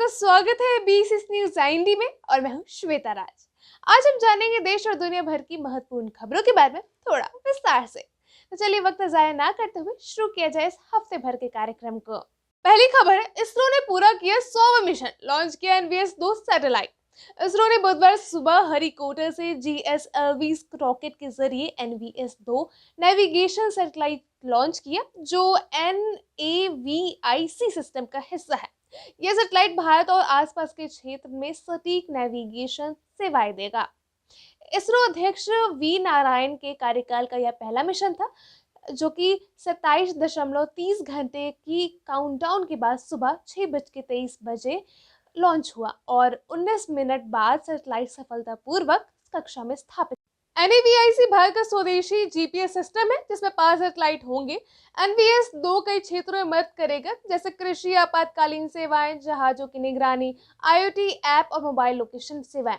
आपका स्वागत है BCS न्यूज IND में और मैं हूं श्वेता राज। आज हम जानेंगे देश और दुनिया भर की महत्वपूर्ण खबरों के बारे में थोड़ा विस्तार से। तो चलिए वक्त जाया ना करते हुए शुरू किया जाए इस हफ्ते भर के कार्यक्रम को। पहली खबर है, इसरो ने पूरा किया 100वां मिशन, लॉन्च किया NVS-2 सैटेलाइट। इसरो ने बुधवार सुबह हरिकोटा से GSLV रॉकेट के जरिए NVS-2 नेविगेशन सैटेलाइट लॉन्च किया, जो NAVIC सिस्टम का हिस्सा है। यह सैटेलाइट भारत और आसपास के क्षेत्र में सटीक नेविगेशन सेवाएं देगा। इसरो अध्यक्ष वी नारायण के कार्यकाल का यह पहला मिशन था, जो कि 27.30 घंटे की काउंटडाउन के बाद सुबह 6:23 लॉन्च हुआ और 19 मिनट बाद सैटेलाइट सफलतापूर्वक कक्षा में स्थापित। NAVIC भारत का स्वदेशी GPS सिस्टम है, जिसमें 5 सैटेलाइट होंगे। NVS-2 कई क्षेत्रों में मदद करेगा, जैसे कृषि, आपातकालीन सेवाएं, जहाजों की निगरानी, IoT ऐप और मोबाइल लोकेशन सेवाएं।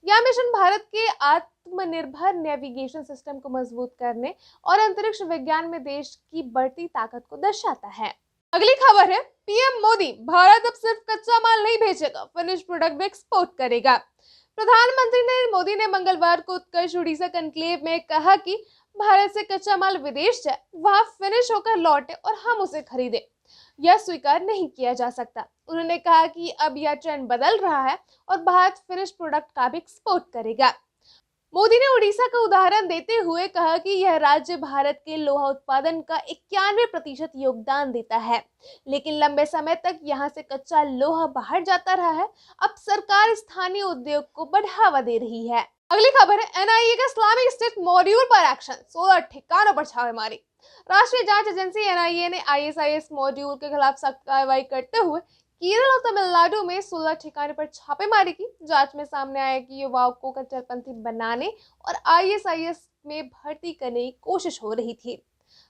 यह मिशन भारत के आत्मनिर्भर नेविगेशन सिस्टम को मजबूत करने और अंतरिक्ष विज्ञान में देश की बढ़ती ताकत को दर्शाता है। अगली खबर है, PM मोदी भारत अब सिर्फ कच्चा माल नहीं भेजेगा, फिनिश प्रोडक्ट भी एक्सपोर्ट करेगा। प्रधानमंत्री नरेंद्र मोदी ने मंगलवार को उत्कर्ष उड़ीसा कनक्लेव में कहा कि भारत से कच्चा माल विदेश जाए, वहां फिनिश होकर लौटे और हम उसे खरीदें, यह स्वीकार नहीं किया जा सकता। उन्होंने कहा कि अब यह ट्रेंड बदल रहा है और भारत फिनिश प्रोडक्ट का भी एक्सपोर्ट करेगा। मोदी ने उड़ीसा का उदाहरण देते हुए कहा कि यह राज्य भारत के लोहा उत्पादन का 91% योगदान देता है, लेकिन लंबे समय तक यहां से कच्चा लोहा बाहर जाता रहा है। अब सरकार स्थानीय उद्योग को बढ़ावा दे रही है। अगली खबर है, NIA का इस्लामिक स्टेट मॉड्यूल पर एक्शन, 16 ठिकानों पर छापेमारी। राष्ट्रीय जांच एजेंसी NIA ने ISIS मॉड्यूल के खिलाफ सख्त कार्रवाई करते हुए केरल और तमिलनाडु में 16 ठिकाने पर छापेमारी की। जांच में सामने आया कि युवाओं को कट्टरपंथी बनाने और ISIS में भर्ती करने की कोशिश हो रही थी।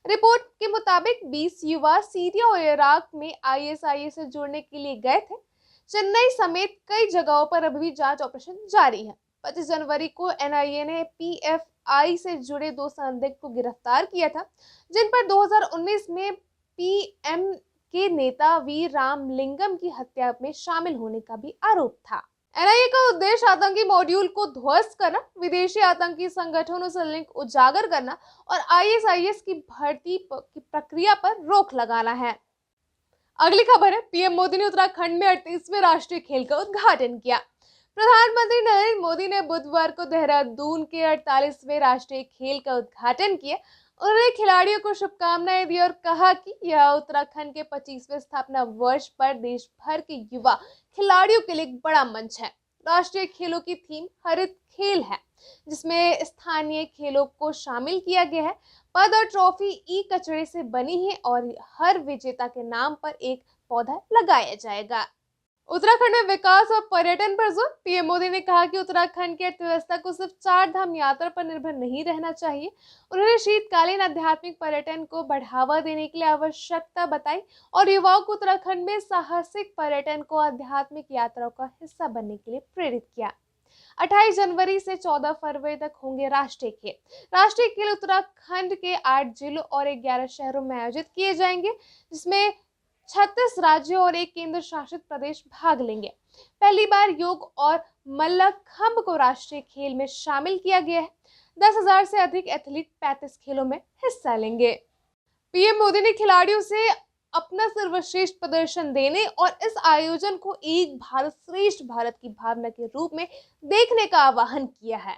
रिपोर्ट के मुताबिक 20 युवा सीरिया और इराक में ISIS से जुड़ने के लिए गए थे। चेन्नई समेत कई जगहों पर अभी भी जांच ऑपरेशन जारी है। 25 जनवरी को NIA ने PFI से जुड़े 2 संदिग्ध को गिरफ्तार किया था, जिन पर 2019 में PM के नेता वी रामलिंगम की हत्या में शामिल होने का भी आरोप था। NIA का उद्देश्य आतंकी मॉड्यूल को ध्वस्त करना, विदेशी आतंकी संगठनों से लिंक उजागर करना और ISIS की भर्ती की प्रक्रिया पर रोक लगाना है। अगली खबर है, PM मोदी ने उत्तराखंड में 38वें राष्ट्रीय खेल का उद्घाटन किया। प्रधानमंत्री नरेंद्र मोदी ने बुधवार को देहरादून के 48वें राष्ट्रीय खेल का उद्घाटन किया। उन्होंने खिलाड़ियों को शुभकामनाएं दी और कहा कि यह उत्तराखंड के 25वें स्थापना वर्ष पर देश भर के युवा खिलाड़ियों के लिए एक बड़ा मंच है। राष्ट्रीय खेलों की थीम हरित खेल है, जिसमें स्थानीय खेलों को शामिल किया गया है। पद और ट्रॉफी ई-कचरे से बनी है और हर विजेता के नाम पर एक पौधा लगाया जाएगा। उत्तराखंड में विकास और पर्यटन पर जोर। PM मोदी ने कहा कि उत्तराखंड की अर्थव्यवस्था को सिर्फ 4 धाम यात्रा पर निर्भर नहीं रहना चाहिए। उन्होंने शीतकालीन आध्यात्मिक पर्यटन को बढ़ावा देने के लिए आवश्यकता बताई और युवाओं को उत्तराखंड में साहसिक पर्यटन को आध्यात्मिक यात्राओं का हिस्सा बनने के लिए प्रेरित किया। 28 जनवरी से 14 फरवरी तक होंगे राष्ट्रीय खेल। राष्ट्रीय खेल उत्तराखंड के 8 जिलों और 11 शहरों में आयोजित किए जाएंगे, जिसमें 36 राज्यों और 1 केंद्र शासित प्रदेश भाग लेंगे। पहली बार योग और मल्लखंब को राष्ट्रीय खेल में शामिल किया गया है। 10,000 से अधिक एथलीट 35 खेलों में हिस्सा लेंगे। PM मोदी ने खिलाड़ियों से अपना सर्वश्रेष्ठ प्रदर्शन देने और इस आयोजन को एक भारत श्रेष्ठ भारत की भावना के रूप में देखने का आह्वान किया है।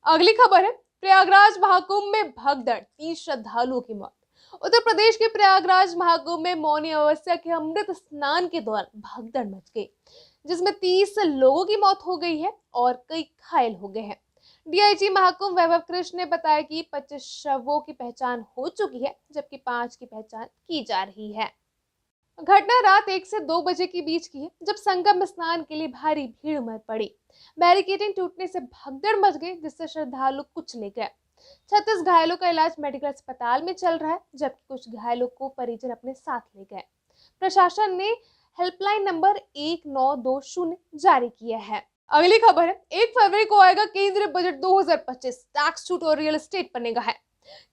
अगली खबर है, प्रयागराज महाकुंभ में भगदड़, 30 श्रद्धालुओं की मौत। उत्तर प्रदेश के प्रयागराज महाकुंभ में मौनी अमावस्या के अमृत स्नान के दौरान भगदड़ मच गई, जिसमें 30 लोगों की मौत हो गई है और कई घायल हो गए हैं। DIG महाकुंभ वैभव कृष्ण ने बताया कि 25 शवों की पहचान हो चुकी है, जबकि 5 की पहचान की जा रही है। घटना रात 1 से 2 बजे के बीच की है, जब संगम स्नान के लिए भारी भीड़ उमड़ पड़ी। बैरिकेडिंग टूटने से भगदड़ मच गई, जिससे श्रद्धालु कुचले गए। 36 घायलों का इलाज मेडिकल अस्पताल में चल रहा है, जबकि कुछ घायलों को परिजन अपने साथ ले गए। प्रशासन ने हेल्पलाइन नंबर 1920 जारी किया है। अगली खबर है, 1 फरवरी को आएगा केंद्रीय बजट 2025, टैक्स छूट और रियल एस्टेट पर निगाह है।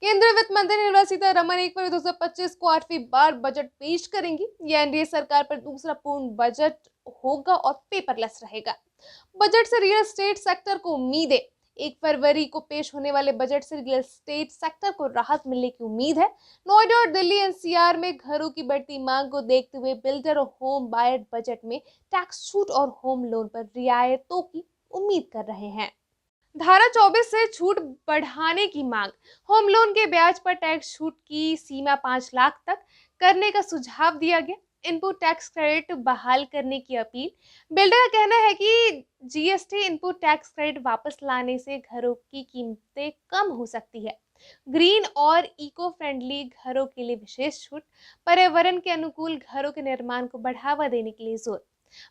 केंद्रीय वित्त मंत्री निर्मला सीतारमण 1 फरवरी 2025 को 8वीं बार बजट पेश करेंगी। यह एनडीए सरकार पर दूसरा पूर्ण बजट होगा और पेपरलेस रहेगा। बजट से रियल एस्टेट सेक्टर को उम्मीद है। 1 फरवरी को पेश होने वाले बजट से रियल एस्टेट सेक्टर को राहत मिलने की उम्मीद है। नोएडा और दिल्ली एनसीआर में घरों की बढ़ती मांग को देखते हुए बिल्डर और होम बायर बजट में टैक्स छूट और होम लोन पर रियायतों की उम्मीद कर रहे हैं। धारा 24 से छूट बढ़ाने की मांग, होम लोन के ब्याज पर टैक्स छूट की सीमा 5 लाख तक करने का सुझाव दिया गया। इनपुट टैक्स क्रेडिट बहाल करने की अपील, बिल्डर का कहना है कि जीएसटी इनपुट टैक्स क्रेडिट वापस लाने से घरों की कीमतें कम हो सकती है। ग्रीन और इको फ्रेंडली घरों के लिए विशेष छूट, पर्यावरण के अनुकूल घरों के निर्माण को बढ़ावा देने के लिए जोर।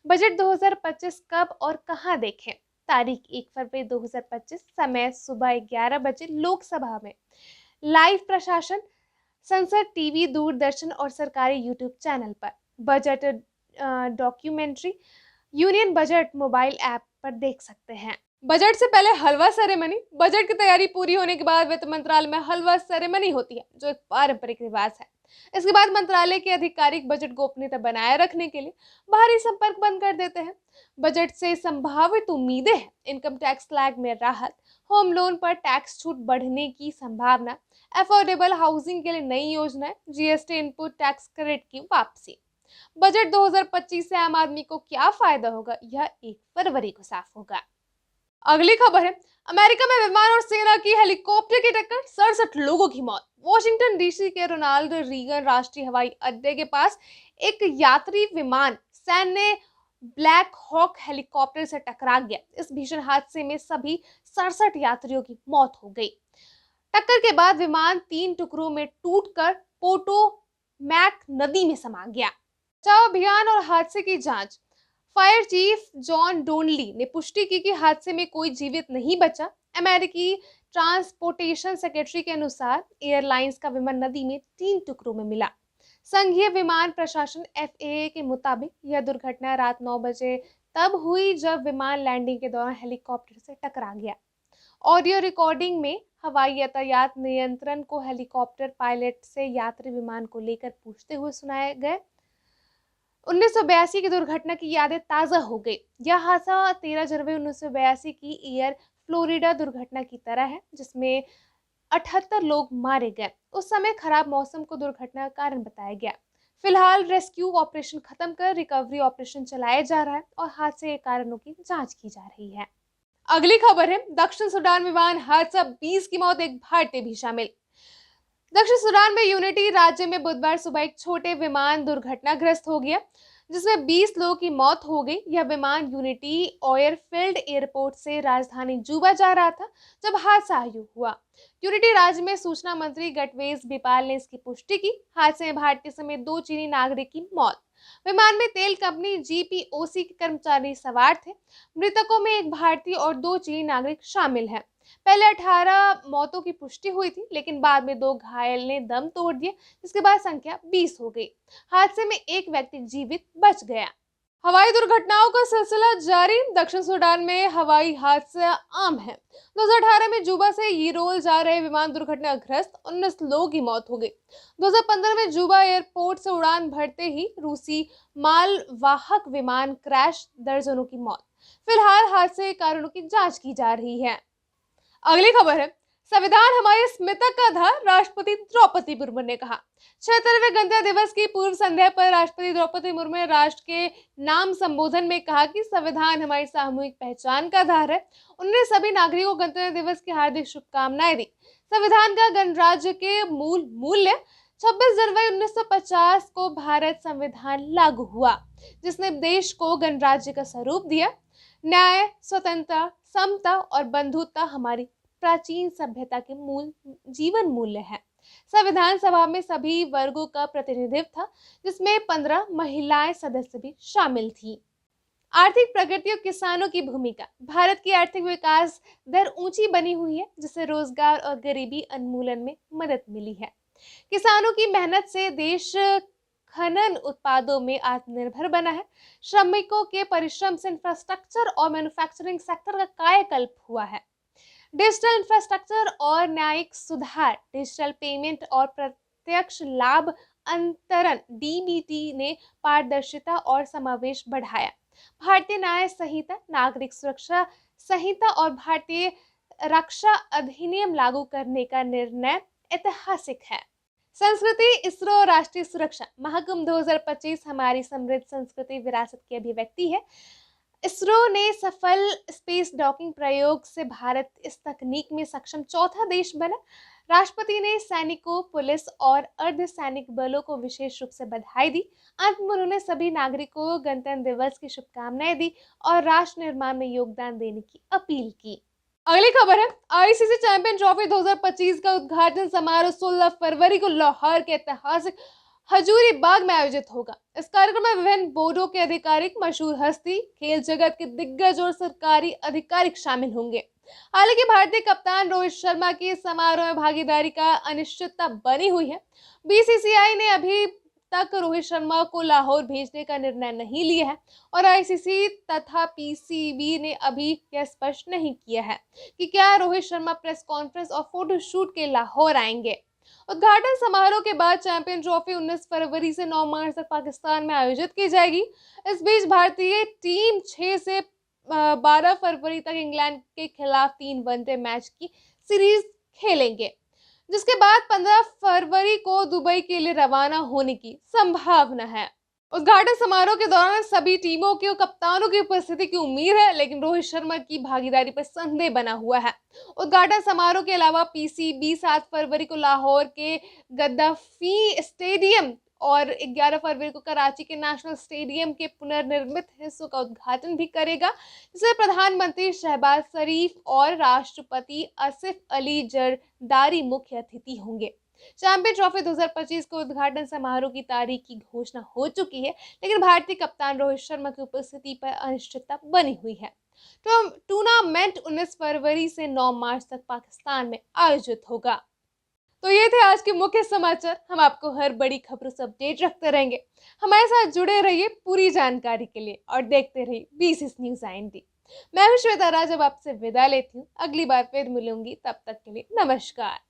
बजट 2025 कब और कहां देखें? तारीख 1 फरवरी 2025, समय सुबह 11 बजे, लोकसभा में लाइव प्रशासन, संसद टीवी, दूरदर्शन और सरकारी यूट्यूब चैनल पर। Budget documentary union budget mobile app पर देख सकते हैं। बजट से पहले हलवा सेरेमनी, बजट की तैयारी पूरी होने के बाद वित्त मंत्रालय में हलवा सेरेमनी होती है, जो एक पारंपरिक रिवाज है। इसके बाद मंत्रालय के आधिकारिक बजट गोपनीयता बनाए रखने के लिए बाहरी संपर्क बंद कर देते हैं। बजट से संभावित उम्मीदें हैं। इनकम टैक्स स्लैब में राहत, होम लोन पर टैक्स छूट बढ़ने की संभावना, अफोर्डेबल हाउसिंग के लिए नई योजनाएं, जीएसटी इनपुट टैक्स क्रेडिट की वापसी। बजट 2025 से आम आदमी को क्या फायदा होगा, यह 1 फरवरी को साफ होगा। अगली खबर है, अमेरिका में विमान और सेना की हेलीकॉप्टर की टक्कर, 67 लोगों की मौत। वॉशिंगटन डीसी के रोनाल्ड रीगन राष्ट्रीय हवाई अड्डे के पास एक यात्री विमान सैन्य ब्लैक हॉक हेलीकॉप्टर से टकरा गया। इस भीषण हादसे में सभी 67 यात्रियों की मौत हो गई। टक्कर के बाद विमान 3 टुकड़ों में टूटकर पोटोमैक नदी में समा गया। बचाव अभियान और हादसे की जांच, फायर चीफ जॉन डोनली ने पुष्टि की कि हादसे में कोई जीवित नहीं बचा। अमेरिकी ट्रांसपोर्टेशन सेक्रेटरी के अनुसार एयरलाइंस का विमान नदी में 3 टुकड़ों में मिला। संघीय विमान प्रशासन FAA के मुताबिक यह दुर्घटना रात 9 बजे तब हुई जब विमान लैंडिंग के दौरान हेलीकॉप्टर से टकरा गया। ऑडियो रिकॉर्डिंग में हवाई यातायात नियंत्रण को हेलीकॉप्टर पायलट से यात्री विमान को लेकर पूछते हुए सुनाए गए। 1982 की दुर्घटना की यादें ताज़ा हो गई। यह हादसा 13 जनवरी 1982 की एयर फ्लोरिडा दुर्घटना की तरह है, जिसमें 78 लोग मारे गए। उस समय खराब मौसम को दुर्घटना का कारण बताया गया। फिलहाल रेस्क्यू ऑपरेशन खत्म कर रिकवरी ऑपरेशन चलाया जा रहा है और हादसे के कारणों की जांच की जा रही है। अगली खबर है, दक्षिण सूडान विमान हादसा, 20 की मौत, एक भारतीय भी शामिल। दक्षिण सूडान में यूनिटी राज्य में बुधवार सुबह एक छोटे विमान दुर्घटनाग्रस्त हो गया, जिसमें 20 लोगों की मौत हो गई। यह विमान यूनिटी एयरफील्ड एयरपोर्ट से राजधानी जुबा जा रहा था जब हादसा हुआ। यूनिटी राज्य में सूचना मंत्री गटवेज बिपाल ने इसकी पुष्टि की। हादसे में भारतीय समेत 2 चीनी नागरिक की मौत। विमान में तेल कंपनी GPOC के कर्मचारी सवार थे। मृतकों में एक भारतीय और 2 चीनी नागरिक शामिल हैं। पहले 18 मौतों की पुष्टि हुई थी, लेकिन बाद में 2 घायल ने दम तोड़ दिया, जिसके बाद संख्या 20 हो गई। हादसे में एक व्यक्ति जीवित बच गया। हवाई दुर्घटनाओं का सिलसिला जारी, दक्षिण सूडान में हवाई हादसा आम है। 2018 में जुबा से यीरोल जा रहे विमान दुर्घटनाग्रस्त, 19 लोगों की मौत हो गई। 2015 में जुबा एयरपोर्ट से उड़ान भरते ही रूसी मालवाहक विमान क्रैश, दर्जनों की मौत। फिलहाल हादसे के कारणों की जांच की जा रही है। अगली खबर है, संविधान हमारी स्मृति का आधार, राष्ट्रपति द्रौपदी मुर्मू ने कहा। 76वें गणतंत्र दिवस की पूर्व संध्या पर राष्ट्रपति द्रौपदी मुर्मू ने राष्ट्र के नाम संबोधन में कहा कि संविधान हमारी सामूहिक पहचान का आधार है। उन्होंने सभी नागरिकों को गणतंत्र दिवस की हार्दिक शुभकामनाएं दी। संविधान का गणराज्य के मूल मूल्य, 26 जनवरी 1950 को भारत संविधान लागू हुआ, जिसने देश को गणराज्य का स्वरूप दिया। न्याय, स्वतंत्रता, समता और बंधुता हमारी प्राचीन सभ्यता के मूल जीवन मूल्य है। संविधान सभा में सभी वर्गों का प्रतिनिधित्व था, जिसमें 15 महिलाएं सदस्य भी शामिल थी। आर्थिक प्रगति और किसानों की भूमिका, भारत की आर्थिक विकास दर ऊंची बनी हुई है, जिससे रोजगार और गरीबी उन्मूलन में मदद मिली है। किसानों की मेहनत से देश खनन उत्पादों में आत्मनिर्भर बना है। श्रमिकों के परिश्रम से इंफ्रास्ट्रक्चर और मैन्युफैक्चरिंग सेक्टर का कायाकल्प हुआ है। डिजिटल इंफ्रास्ट्रक्चर और न्यायिक सुधार, डिजिटल पेमेंट और प्रत्यक्ष लाभ अंतरण डीबीटी ने पारदर्शिता और समावेश बढ़ाया। भारतीय न्याय संहिता, नागरिक सुरक्षा संहिता और भारतीय रक्षा अधिनियम लागू करने का निर्णय ऐतिहासिक है। संस्कृति, इसरो और राष्ट्रीय सुरक्षा महाकुंभ 2025 हमारी समृद्ध संस्कृति विरासत की अभिव्यक्ति है। इसरो ने सफल स्पेस डॉकिंग प्रयोग से भारत इस तकनीक में सक्षम चौथा देश बना। राष्ट्रपति ने सैनिकों, पुलिस और अर्धसैनिक बलों को विशेष रूप से बधाई दी। अंत में उन्होंने सभी नागरिकों को गणतंत्र दिवस की शुभकामनाएं दी और राष्ट्र निर्माण में योगदान देने की अपील की। अगली खबर है, आईसीसी चैंपियन ट्रॉफी 2025 का उद्घाटन समारोह 16 फरवरी को लाहौर के ऐतिहासिक हजूरी बाग में आयोजित होगा। इस कार्यक्रम में विभिन्न बोर्डों के आधिकारिक, मशहूर हस्ती, खेल जगत के दिग्गज और सरकारी अधिकारी शामिल होंगे। हालांकि भारतीय कप्तान रोहित शर्मा की समारोह में भागीदारी का अनिश्चितता बनी हुई है। बीसीसीआई ने अभी तक रोहित शर्मा को लाहौर भेजने का निर्णय नहीं लिया है और आईसीसी तथा पीसीबी ने अभी यह स्पष्ट नहीं किया है कि क्या रोहित शर्मा प्रेस कॉन्फ्रेंस और फोटोशूट के लाहौर आएंगे। उद्घाटन समारोह के बाद चैंपियन ट्रॉफी 19 फरवरी से 9 मार्च तक पाकिस्तान में आयोजित की जाएगी। इस बीच भारतीय टीम 6 से 12 फरवरी तक इंग्लैंड के खिलाफ 3 वनडे मैच की सीरीज खेलेंगे, जिसके बाद 15 फरवरी को दुबई के लिए रवाना होने की संभावना है। उद्घाटन समारोह के दौरान सभी टीमों के कप्तानों की उपस्थिति की उम्मीद है, लेकिन रोहित शर्मा की भागीदारी पर संदेह बना हुआ है। उद्घाटन समारोह के अलावा पीसीबी 7 फरवरी को लाहौर के गद्दाफी स्टेडियम और 11 फरवरी को कराची के नेशनल स्टेडियम के पुनर्निर्मित हिस्सों का उद्घाटन भी करेगा, जिसमें प्रधानमंत्री शहबाज शरीफ और राष्ट्रपति आसिफ अली जरदारी मुख्य अतिथि होंगे। चैंपियन ट्रॉफी 2025 के उद्घाटन समारोह की तारीख की घोषणा हो चुकी है, लेकिन भारतीय कप्तान रोहित शर्मा की उपस्थिति पर अनिश्चितता बनी हुई है। तो टूर्नामेंट 19 फरवरी से 9 मार्च तक पाकिस्तान में आयोजित होगा। तो ये थे आज के मुख्य समाचार। हम आपको हर बड़ी खबरों से अपडेट रखते रहेंगे। हमारे साथ जुड़े रहिए पूरी जानकारी के लिए और देखते रहिए BCS न्यूज़ IND। मैं हूं श्वेता राज, अब आपसे विदा लेती हूँ। अगली बार फिर मिलूंगी, तब तक के लिए नमस्कार।